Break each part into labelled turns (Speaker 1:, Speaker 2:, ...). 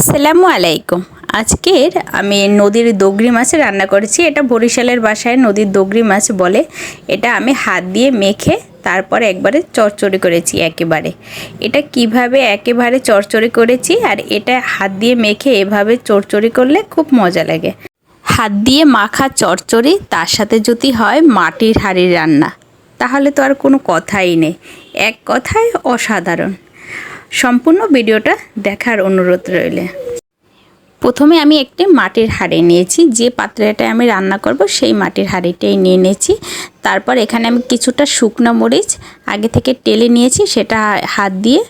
Speaker 1: আসসালামু আলাইকুম। আজকের আমি নদীর দগরি মাছ রান্না করেছি। এটা বরিশালের ভাষায় নদীর দগরি মাছ বলে। এটা আমি হাত দিয়ে মেখে তারপর একবারে চড়চড়ি করেছি একেবারে। এটা কিভাবে একেবারে চড়চড়ি করেছি আর এটা হাত দিয়ে মেখে এভাবে চড়চড়ি করলে খুব মজা লাগে। হাত দিয়ে মাখা চড়চড়ি, তার সাথে যদি হয় মাটির হাঁড়ির রান্না, তাহলে তো আর কোনো কথাই নেই। এক কথায় অসাধারণ। সম্পূর্ণ ভিডিওটা দেখার অনুরোধ রইল। প্রথমে আমি একটি মাটির হাঁড়ি নিয়েছি, যে পাত্রটায় আমি রান্না করব সেই মাটির হাঁড়িটাই নিয়ে নিয়েছি। তারপর এখানে আমি কিছুটা শুকনো মরিচ আগে থেকে টেলে নিয়েছি, সেটা হাত দিয়ে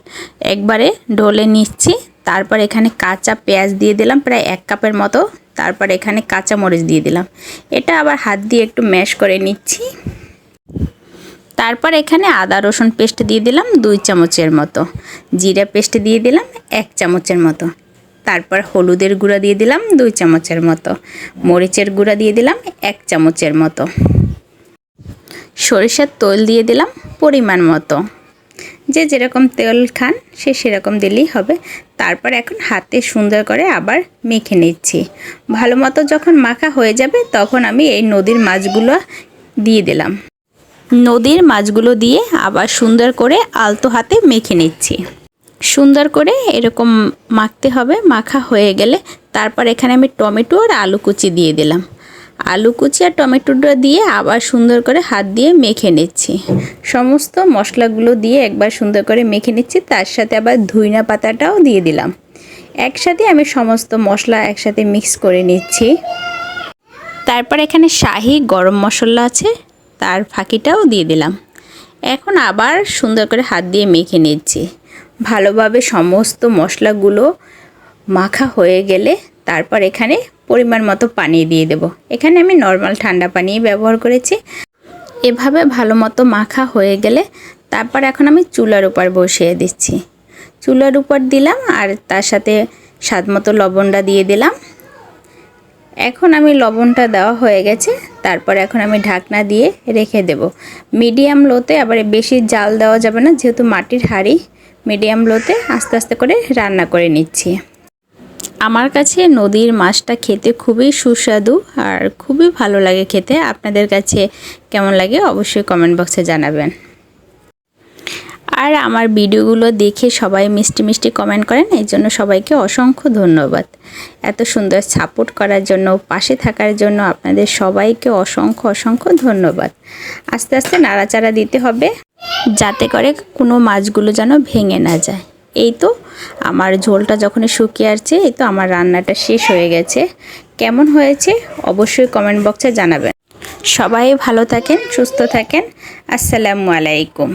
Speaker 1: একবারে ঢলে নিচ্ছি। তারপর এখানে কাঁচা পেঁয়াজ দিয়ে দিলাম প্রায় 1 কাপের মতো। তারপর এখানে কাঁচা মরিচ দিয়ে দিলাম, এটা আবার হাত দিয়ে একটু ম্যাশ করে নিচ্ছি। তারপর এখানে আদা রসুন পেস্ট দিয়ে দিলাম 2 চামচের মতো, জিরা পেস্ট দিয়ে দিলাম 1 চামচের মতো। তারপর হলুদের গুঁড়া দিয়ে দিলাম 2 চামচের মতো, মরিচের গুঁড়া দিয়ে দিলাম 1 চামচের মতো, সরিষার তেল দিয়ে দিলাম পরিমাণ মতো। যে যেরকম তেল খান সে সেরকম দিলেই হবে। তারপর এখন হাতে সুন্দর করে আবার মেখে নিচ্ছি। ভালো মতো যখন মাখা হয়ে যাবে তখন আমি এই নদীর মাছগুলো দিয়ে দিলাম। নদীর মাছগুলো দিয়ে আবার সুন্দর করে আলতো হাতে মেখে নিচ্ছি। সুন্দর করে এরকম মাখতে হবে। মাখা হয়ে গেলে তারপর এখানে আমি টমেটো আর আলু কুচি দিয়ে দিলাম। আলু কুচি আর টমেটোটা দিয়ে আবার সুন্দর করে হাত দিয়ে মেখে নিচ্ছি। সমস্ত মশলাগুলো দিয়ে একবার সুন্দর করে মেখে নিচ্ছি। তার সাথে আবার ধইনা পাতাটাও দিয়ে দিলাম। একসাথে আমি সমস্ত মশলা একসাথে মিক্স করে নিচ্ছি। তারপর এখানে শাহি গরম মশলা আছে, তার ফাঁকিটাও দিয়ে দিলাম। এখন আবার সুন্দর করে হাত দিয়ে মেখে নিচ্ছি। ভালোভাবে সমস্ত মশলাগুলো মাখা হয়ে গেলে তারপর এখানে পরিমাণ মতো পানি দিয়ে দেব। এখানে আমি নর্মাল ঠান্ডা পানি ব্যবহার করেছি। এভাবে ভালো মতো মাখা হয়ে গেলে তারপর এখন আমি চুলার উপর বসিয়ে দিচ্ছি। চুলার উপর দিলাম আর তার সাথে স্বাদ মতো লবণটা দিয়ে দিলাম। এখন আমি লবণটা দেওয়া হয়ে গেছে। তারপর এখন আমি ঢাকনা দিয়ে রেখে দেব মিডিয়াম লোতে। আবার বেশি জাল দেওয়া যাবে না, যেহেতু মাটির হাঁড়ি। মিডিয়াম লোতে আস্তে আস্তে করে রান্না করে নিচ্ছি। আমার কাছে নদীর মাছটা খেতে খুবই সুস্বাদু আর খুবই ভালো লাগে খেতে। আপনাদের কাছে কেমন লাগে অবশ্যই কমেন্ট বক্সে জানাবেন। আর আমার ভিডিওগুলো দেখে সবাই মিষ্টি মিষ্টি কমেন্ট করেন, এই জন্য সবাইকে অসংখ্য ধন্যবাদ। এত সুন্দর সাপোর্ট করার জন্য, পাশে থাকার জন্য আপনাদের সবাইকে অসংখ্য অসংখ্য ধন্যবাদ। আস্তে আস্তে নাড়াচাড়া দিতে হবে যাতে করে কোনো মাছগুলো যেন ভেঙে না যায়। এই তো আমার ঝোলটা যখন শুকিয়ে আসছে, এই তো আমার রান্নাটা শেষ হয়ে গেছে। কেমন হয়েছে অবশ্যই কমেন্ট বক্সে জানাবেন। সবাই ভালো থাকেন, সুস্থ থাকেন। আসসালামু আলাইকুম।